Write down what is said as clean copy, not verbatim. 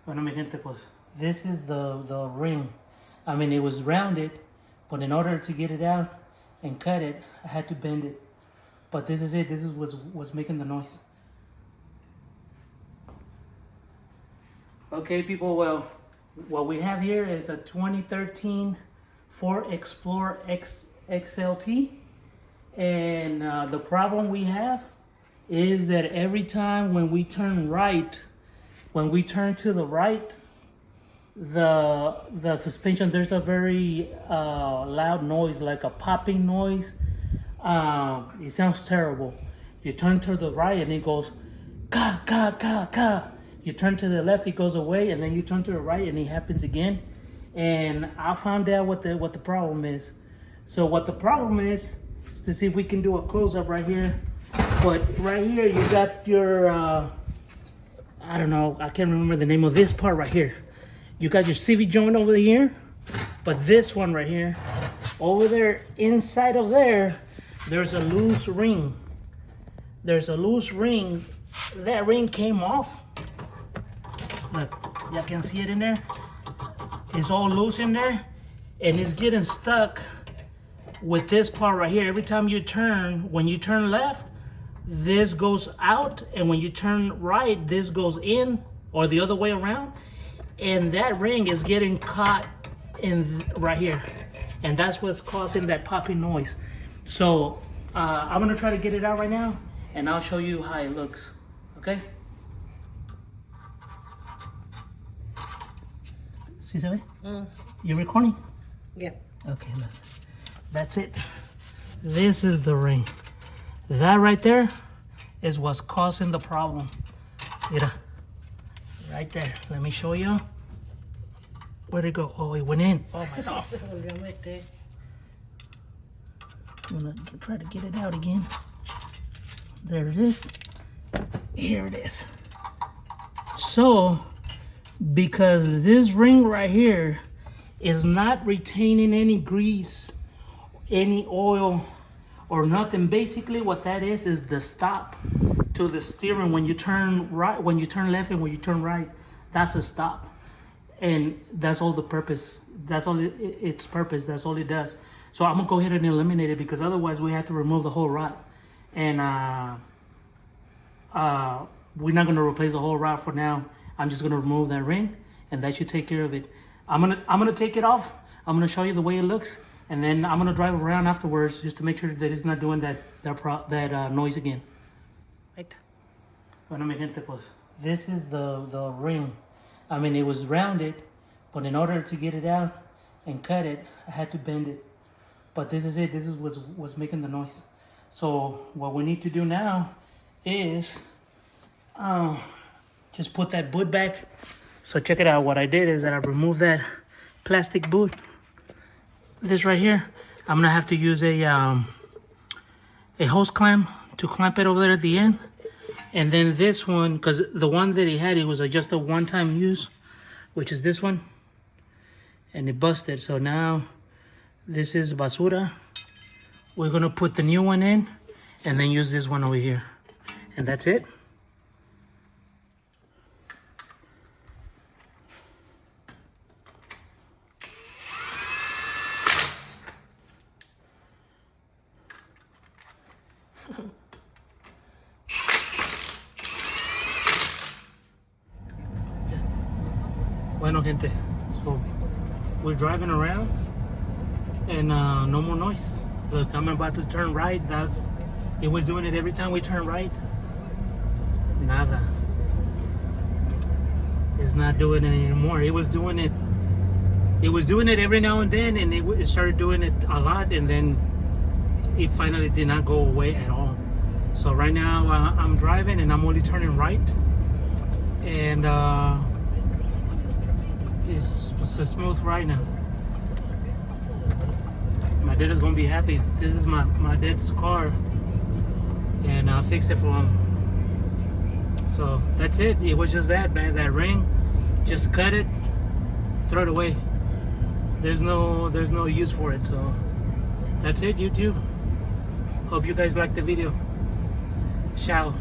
Bueno, mi gente, pues, this is the ring. I mean, it was rounded, but in order to get it out and cut it, I had to bend it. But this is it. This is what's making the noise. Okay, people, well, what we have here is a 2013 Ford Explorer XLT. And the problem we have is that every time when we turn right, when we turn to the right, the suspension, there's a very loud noise, like a popping noise. It sounds terrible. You turn to the right and it goes ka ka ka ka. You turn to the left, it goes away, and then you turn to the right and it happens again. And I found out what the problem is. So what the problem is to see if we can do a close-up right here. But right here you got your I don't know, I can't remember the name of this part right here. You got your CV joint over here, but this one right here, over there, inside of there, there's a loose ring. There's a loose ring. That ring came off. Look, y'all can see it in there. It's all loose in there, and it's getting stuck with this part right here. Every time you turn, when you turn left, this goes out, and when you turn right, this goes in, or the other way around. And that ring is getting caught in right here, and that's what's causing that popping noise. So I'm gonna try to get it out right now, and I'll show you how it looks. Okay? See that? You recording? Yeah. Okay, look. That's it. This is the ring. That right there is what's causing the problem. Mira. Right there. Let me show you. Where'd it go? Oh, it went in. Oh my God. I'm gonna try to get it out again. There it is. Here it is. So, because this ring right here is not retaining any grease, any oil, or nothing. Basically, what that is the stop to the steering. When you turn right, when you turn left, and when you turn right, that's a stop, and that's all the purpose. That's all its purpose. That's all it does. So I'm gonna go ahead and eliminate it, because otherwise we have to remove the whole rod, and we're not gonna replace the whole rod for now. I'm just gonna remove that ring, and that should take care of it. I'm gonna take it off. I'm gonna show you the way it looks, and then I'm gonna drive around afterwards just to make sure that it's not doing that noise again. Right. Bueno, mi gente, pues, this is the ring. I mean, it was rounded, but in order to get it out and cut it, I had to bend it. But this is it. This is what's making the noise. So what we need to do now is just put that boot back. So check it out. What I did is that I removed that plastic boot. This right here. I'm gonna have to use a hose clamp to clamp it over there at the end. And then this one, because the one that he had, it was just a one-time use, which is this one, and it busted. So now this is basura. We're gonna put the new one in, and then use this one over here, and that's it. Bueno, gente, so we're driving around, and no more noise. Look, I'm about to turn right. It was doing it every time we turn right. Nada. It's not doing it anymore. It was doing it every now and then, and it started doing it a lot, and then it finally did not go away at all. So right now I'm driving, and I'm only turning right, and it's a smooth ride now. My dad is gonna be happy. This is my dad's car, and I fixed it for him. So that's it. It was just that, man. That ring, just cut it, throw it away. There's no use for it. So that's it, YouTube. Hope you guys liked the video. Ciao.